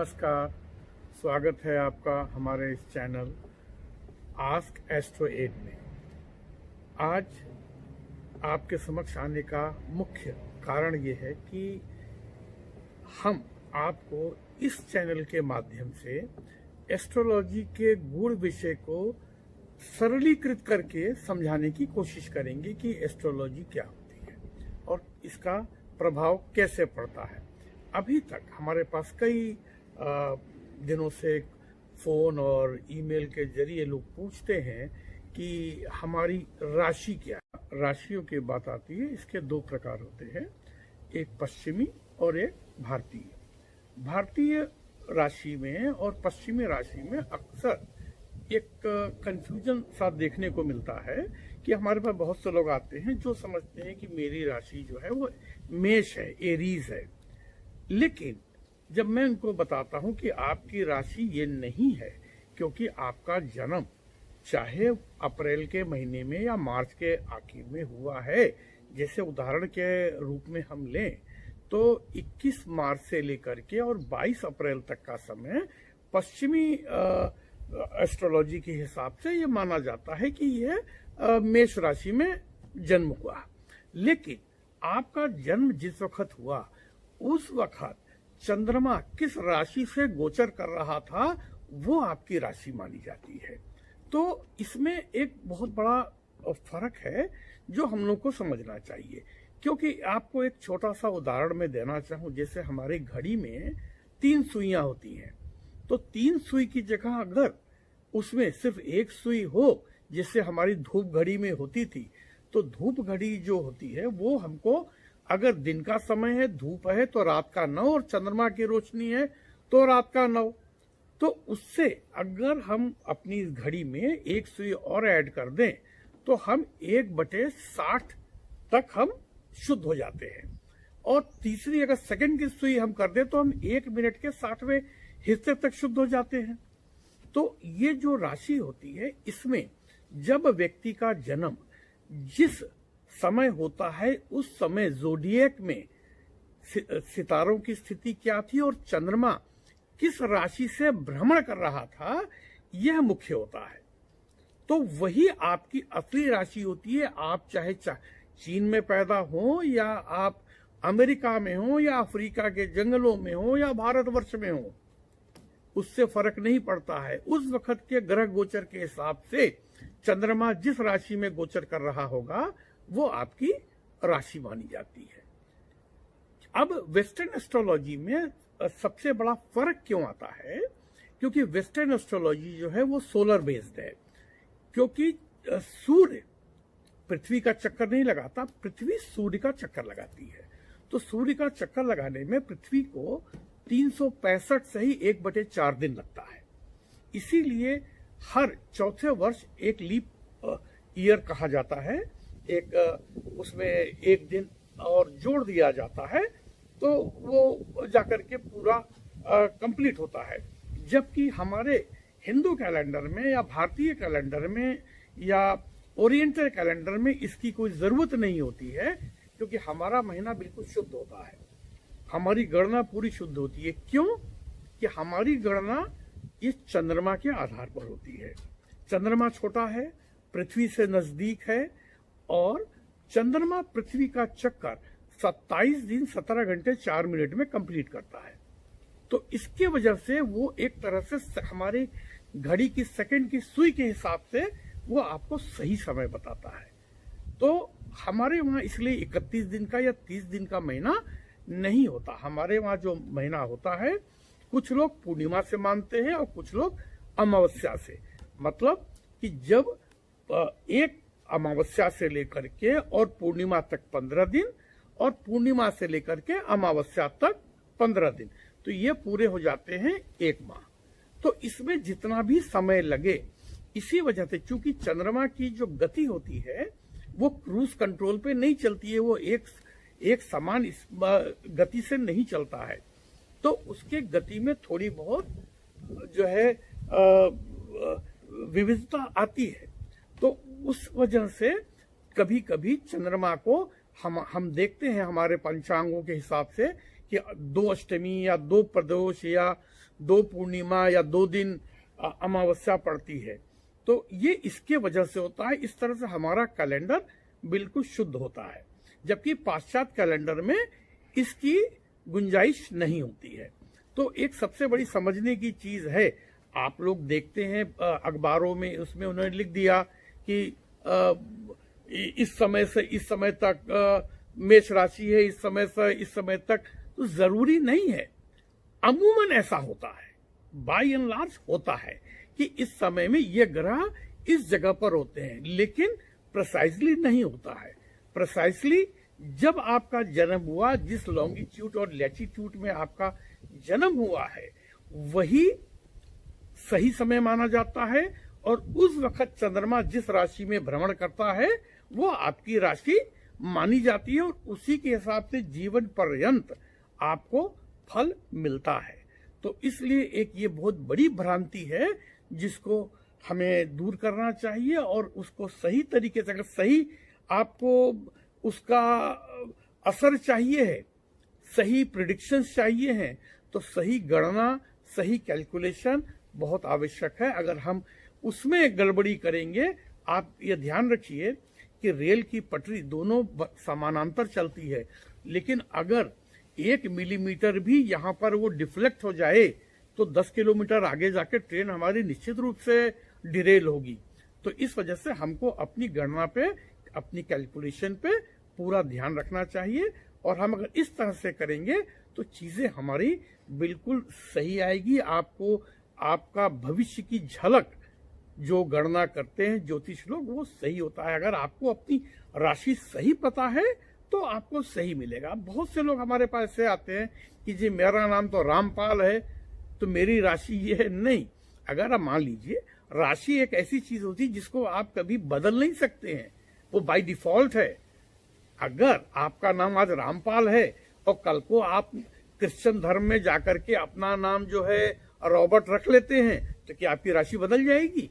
नमस्कार। स्वागत है आपका हमारे इस चैनल आस्क एस्ट्रो एड में। आज आपके समक्ष आने का मुख्य कारण ये है कि हम आपको इस चैनल के माध्यम से एस्ट्रोलॉजी के गूढ़ विषय को सरलीकृत करके समझाने की कोशिश करेंगे कि एस्ट्रोलॉजी क्या होती है और इसका प्रभाव कैसे पड़ता है। अभी तक हमारे पास कई दिनों से फोन और ईमेल के जरिए लोग पूछते हैं कि हमारी राशि क्या। राशियों की बात आती है, इसके दो प्रकार होते हैं, एक पश्चिमी और एक भारतीय। भारतीय राशि में और पश्चिमी राशि में अक्सर एक कंफ्यूजन सा देखने को मिलता है कि हमारे पास बहुत से लोग आते हैं जो समझते हैं कि मेरी राशि जो है वो मेष है, एरीज है। लेकिन जब मैं उनको बताता हूं कि आपकी राशि ये नहीं है, क्योंकि आपका जन्म चाहे अप्रैल के महीने में या मार्च के आखिर में हुआ है, जैसे उदाहरण के रूप में हम लें तो 21 मार्च से लेकर के और 22 अप्रैल तक का समय पश्चिमी एस्ट्रोलॉजी के हिसाब से ये माना जाता है कि यह मेष राशि में जन्म हुआ। लेकिन आपका जन्म जिस वक्त हुआ उस वक्त चंद्रमा किस राशि से गोचर कर रहा था वो आपकी राशि मानी जाती है। तो इसमें एक बहुत बड़ा फर्क है जो हम लोग को समझना चाहिए। क्योंकि आपको एक छोटा सा उदाहरण मैं देना चाहूं, जैसे हमारी घड़ी में 3 सुइयां होती हैं, तो 3 सुई की जगह अगर उसमें सिर्फ एक सुई हो, जैसे हमारी धूप घड़ी में होती थी, तो धूप घड़ी जो होती है वो हमको अगर दिन का समय है, धूप है तो रात का 9 और चंद्रमा की रोशनी है तो रात का 9। तो उससे अगर हम अपनी इस घड़ी में एक सुई और ऐड कर दें तो हम 1/60 तक हम शुद्ध हो जाते हैं। और तीसरी अगर सेकंड की सुई हम कर दें तो हम 1 मिनट के 60वें हिस्से तक शुद्ध हो जाते हैं। तो ये जो राशि होती है, इसमें जब व्यक्ति का जन्म जिस समय होता है उस समय ज़ोडिएक में सितारों की स्थिति क्या थी और चंद्रमा किस राशि से भ्रमण कर रहा था, यह मुख्य होता है। तो वही आपकी असली राशि होती है। आप चाहे चीन में पैदा हो या आप अमेरिका में हो या अफ्रीका के जंगलों में हो या भारतवर्ष में हो, उससे फर्क नहीं पड़ता है। उस वक्त के ग्रह गोचर के हिसाब से चंद्रमा जिस राशि में गोचर कर रहा होगा वो आपकी राशि मानी जाती है। अब वेस्टर्न एस्ट्रोलॉजी में सबसे बड़ा फर्क क्यों आता है, क्योंकि वेस्टर्न एस्ट्रोलॉजी जो है वो सोलर बेस्ड है। क्योंकि सूर्य पृथ्वी का चक्कर नहीं लगाता, पृथ्वी सूर्य का चक्कर लगाती है। तो सूर्य का चक्कर लगाने में पृथ्वी को 365 से ही 1/4 दिन लगता है। इसीलिए हर चौथे वर्ष एक लीप ईयर कहा जाता है, एक उसमें एक दिन और जोड़ दिया जाता है तो वो जाकर के पूरा कंप्लीट होता है। जबकि हमारे हिंदू कैलेंडर में या भारतीय कैलेंडर में या ओरिएंटल कैलेंडर में इसकी कोई जरूरत नहीं होती है, क्योंकि हमारा महीना बिल्कुल शुद्ध होता है, हमारी गणना पूरी शुद्ध होती है। क्यों कि हमारी गणना इस चंद्रमा के आधार पर होती है। चंद्रमा छोटा है, पृथ्वी से नजदीक है और चंद्रमा पृथ्वी का चक्कर 27 दिन 17 घंटे 4 मिनट में कंप्लीट करता है। तो इसके वजह से वो एक तरह से हमारी घड़ी की सेकंड की सुई के हिसाब से वो आपको सही समय बताता है। तो हमारे वहां इसलिए 31 दिन का या 30 दिन का महीना नहीं होता। हमारे वहां जो महीना होता है, कुछ लोग पूर्णिमा से मानते हैं और कुछ लोग अमावस्या से। मतलब कि जब एक अमावस्या से लेकर के और पूर्णिमा तक 15 दिन और पूर्णिमा से लेकर के अमावस्या तक 15 दिन, तो ये पूरे हो जाते हैं 1 माह। तो इसमें जितना भी समय लगे, इसी वजह से चूंकि चंद्रमा की जो गति होती है वो क्रूज कंट्रोल पे नहीं चलती है, वो एक समान गति से नहीं चलता है। तो उसके गति में थोड़ी बहुत जो है विविधता आती है। तो उस वजह से कभी कभी चंद्रमा को हम देखते हैं हमारे पंचांगों के हिसाब से कि 2 अष्टमी या 2 प्रदोष या 2 पूर्णिमा या 2 दिन अमावस्या पड़ती है, तो ये इसके वजह से होता है। इस तरह से हमारा कैलेंडर बिल्कुल शुद्ध होता है, जबकि पाश्चात्य कैलेंडर में इसकी गुंजाइश नहीं होती है। तो एक सबसे बड़ी समझने की चीज है, आप लोग देखते हैं अखबारों में, उसमें उन्होंने लिख दिया कि इस समय से इस समय तक मेष राशि है, इस समय से इस समय तक, तो जरूरी नहीं है। अमूमन ऐसा होता है, बाय एंड लार्ज होता है कि इस समय में ये ग्रह इस जगह पर होते हैं, लेकिन प्रिसाइजली नहीं होता है। प्रिसाइजली जब आपका जन्म हुआ, जिस लॉन्गिट्यूड और लैटिट्यूड में आपका जन्म हुआ है, वही सही समय माना जाता है, और उस वक्त चंद्रमा जिस राशि में भ्रमण करता है वो आपकी राशि मानी जाती है, और उसी के हिसाब से जीवन पर्यंत आपको फल मिलता है। तो इसलिए एक ये बहुत बड़ी भ्रांति है जिसको हमें दूर करना चाहिए, और उसको सही तरीके से, अगर सही आपको उसका असर चाहिए है, सही प्रिडिक्शंस चाहिए हैं, तो सही गणना, सही कैलकुलेशन बहुत आवश्यक है। अगर हम उसमें गड़बड़ी करेंगे, आप ये ध्यान रखिए कि रेल की पटरी दोनों समानांतर चलती है, लेकिन अगर 1 मिलीमीटर भी यहाँ पर वो डिफ्लेक्ट हो जाए तो 10 किलोमीटर आगे जाके ट्रेन हमारी निश्चित रूप से डिरेल होगी। तो इस वजह से हमको अपनी गणना पे, अपनी कैलकुलेशन पे पूरा ध्यान रखना चाहिए, और हम अगर इस तरह से करेंगे तो चीजें हमारी बिल्कुल सही आएगी। आपको आपका भविष्य की झलक जो गणना करते हैं ज्योतिष लोग, वो सही होता है। अगर आपको अपनी राशि सही पता है तो आपको सही मिलेगा। बहुत से लोग हमारे पास से आते हैं कि जी मेरा नाम तो रामपाल है, तो मेरी राशि ये है। नहीं, अगर आप मान लीजिए, राशि एक ऐसी चीज होती है जिसको आप कभी बदल नहीं सकते हैं, वो बाय डिफॉल्ट है। अगर आपका नाम आज रामपाल है और कल को आप क्रिश्चियन धर्म में जाकर के अपना नाम जो है रॉबर्ट रख लेते हैं, तो क्या आपकी राशि बदल जाएगी?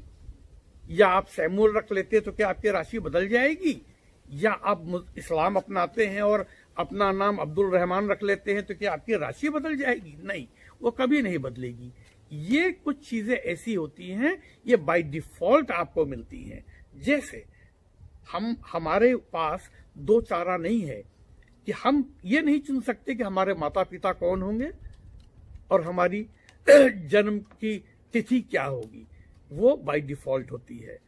या आप सैमुअल रख लेते हैं तो क्या आपकी राशि बदल जाएगी? या आप इस्लाम अपनाते हैं और अपना नाम अब्दुल रहमान रख लेते हैं तो क्या आपकी राशि बदल जाएगी? नहीं, वो कभी नहीं बदलेगी। ये कुछ चीजें ऐसी होती हैं, ये बाय डिफॉल्ट आपको मिलती हैं। जैसे हमारे पास 2 चारा नहीं है कि हम ये नहीं चुन सकते कि हमारे माता पिता कौन होंगे और हमारी जन्म की तिथि क्या होगी। वो बाय डिफॉल्ट होती है।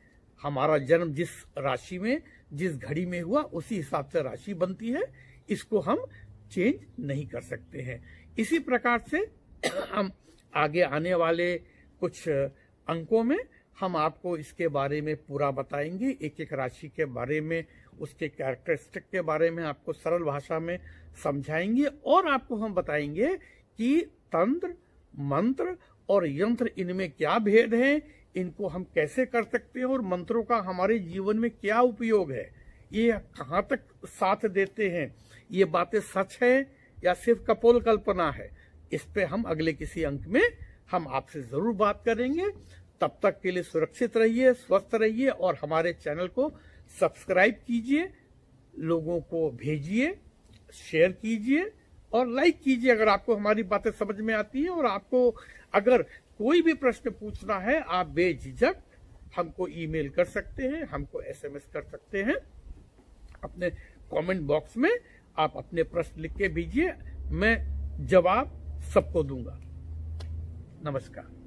हमारा जन्म जिस राशि में, जिस घड़ी में हुआ, उसी हिसाब से राशि बनती है। इसको हम चेंज नहीं कर सकते हैं। इसी प्रकार से हम आगे आने वाले कुछ अंकों में हम आपको इसके बारे में पूरा बताएंगे, एक एक राशि के बारे में, उसके कैरेक्टरिस्टिक के बारे में आपको सरल भाषा में समझाएंगे, और आपको हम बताएंगे कि तंत्र, मंत्र और यंत्र, इनमें क्या भेद है, इनको हम कैसे कर सकते हैं, और मंत्रों का हमारे जीवन में क्या उपयोग है, ये कहाँ तक साथ देते हैं, ये बातें सच है या सिर्फ कपोल कल्पना है। इस पे हम अगले किसी अंक में हम आपसे जरूर बात करेंगे। तब तक के लिए सुरक्षित रहिए, स्वस्थ रहिए, और हमारे चैनल को सब्सक्राइब कीजिए, लोगों को भेजिए, शेयर कीजिए और लाइक कीजिए अगर आपको हमारी बातें समझ में आती हैं। और आपको अगर कोई भी प्रश्न पूछना है, आप बेझिझक हमको ईमेल कर सकते हैं, हमको SMS कर सकते हैं। अपने कमेंट बॉक्स में आप अपने प्रश्न लिख के भेजिए, मैं जवाब सबको दूंगा। नमस्कार।